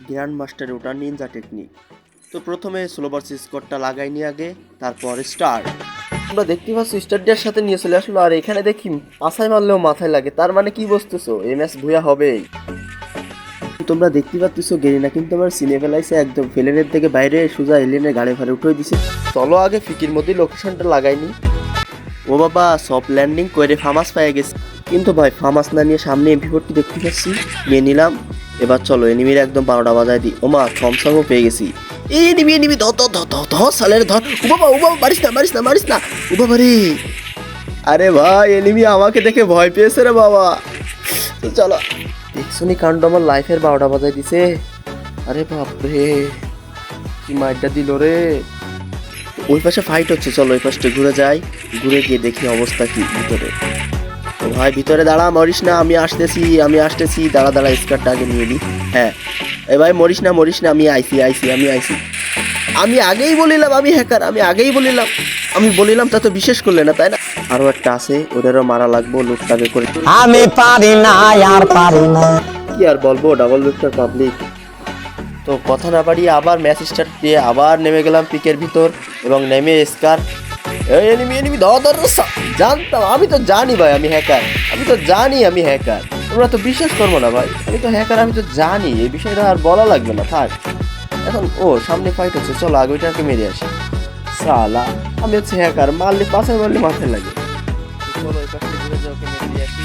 Grand মাস্টারে ওটা Ninja technique. তো প্রথমে স্লো ভার্সেস স্কোরটা লাগাই নি আগে, তারপর স্টার্ট। তোমরা দেখতে পাচ্ছ স্টার্ট দেওয়ার সাথে নিয়ে চলে আসলো, আর এখানে দেখি পাছায় মারলেও মাথায় লাগে, তার মানে কি বুঝতেছো এই ম্যাচ ভুয়া হবেই। তোমরা দেখতে পাচ্ছ গেরিনা কিন্তু আমার সিনে ফেলাইছে একদম ফেলেনের থেকে বাইরে সোজা এলিয়েনের গাড়ি ফাড়ে উঠে দিছে। চলো আগে ফিকির মধ্যে লোকেশনটা লাগাইনি। ও বাবা সফট ল্যান্ডিং করে ফামাস পেয়ে গেছে, কিন্তু ভাই ফামাস না নিয়ে সামনে এমপি4 দেখতে পাচ্ছি, নিয়ে নিলাম। এবার চলো এনিমির একদম 12টা বাজায় দিই। ওমা থমসংও পেয়ে গেছি। এই এনিমি ধর ধর ধর ধর ধর সালের ধর। ও বাবা মারিস না মারিস না মারিস না। ও বাবা রে, আরে ভাই এনিমি আমাকে দেখে ভয় পেয়েছে রে বাবা। তো চলো দেখছুনি কাণ্ড, আমার লাইফের 12টা বাজায় দিছে। আরে বাপরে কি মাইরটা দিল রে। ওই পাশে ফাইট হচ্ছে, চলো ওই পাশে ঘুরে যাই, ঘুরে গিয়ে দেখি অবস্থা কি ভিতরে। তো ভাই ভিতরে দাঁড়া, মরিস না, আমি আসতেছি, দাঁড়া দাঁড়া স্কার্টটা আগে নিয়ে নিই। হ্যাঁ এ ভাই মরিস না আমি আইছি। আমি আগেই বলিলাম আমি হ্যাকার, আমি বলিলাম তা তো বিশেষ করলে না, তাই না? আরো একটা আছে, ওদেরও মারা লাগবো, লুটটাকে করে। আমি পারি না আর পারি না। কি আর বলবো, ডাবল ভিক্টর পাবলিক। তো কথা না বাড়িয়ে আবার ম্যাচ স্টার্ট দিয়ে আবার নেমে গেলাম পিকের ভিতর, এবং নেমে স্কার এনিমি ধর জানতাম, আমি তো জানি ভাই আমি হ্যাকার, আমি হ্যাকার। তোমরা তো বিশ্বাস করবো না ভাই, আমি তো হ্যাকার, আমি তো জানি, এই বিষয়টা আর বলা লাগবে না, থাক। এখন ও সামনে ফাইট হচ্ছে, চলো আগে ওইটাকে মেরে আসি। সালা আমি হচ্ছে হ্যাকার, মারলে পাশে মারলে মাথায় লাগে। চলো এই পাশে ঘুরে যাও, ওকে মেরে দিয়ে আসি।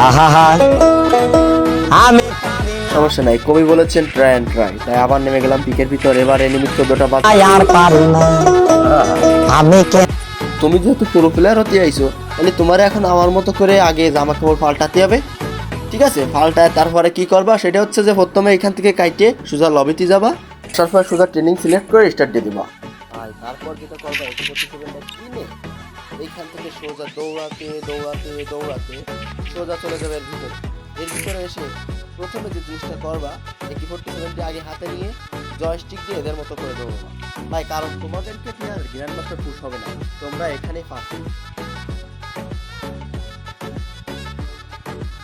আহা আমি সমস্যা নাই, কবি বলেছেন ট্রাই অ্যান্ড ট্রাই, তাই আবার নেমে গেলাম পিকের ভিতর। এবার এনিমি 14টা বাদ। আর পারি না। আমি কে তুমি যেহেতু পুরো প্লেয়ার হতে আইছো, তাহলে তোমার এখন আমার মতো করে আগে জামা কাপড় পাল্টাতে হবে, ঠিক আছে? পাল্টায় তারপরে কি করবা সেটা হচ্ছে যে প্রথমে এখান থেকে কাইটে সোজা লবিতে যাবা, তারপর সোজা ট্রেনিং সিলেক্ট করে স্টার্ট দিয়ে দিবা। আর তারপর যেটা করবা, এটা করতে কিনে এইখান থেকে সোজা দৌড়াতে সোজা চলে যাবে এর ভিতরে এসে প্রথমে যে জিনিসটা করবা, AK-47 আগে হাতে নিয়ে জয়স্টিক দিয়ে এদের মতো করে দৌড়াবা ভাই, কারণ তোমাদেরকে আর গ্র্যান্ড মাস্টার পুশ হবে না, তোমরা এখানেই পাচ্ছ।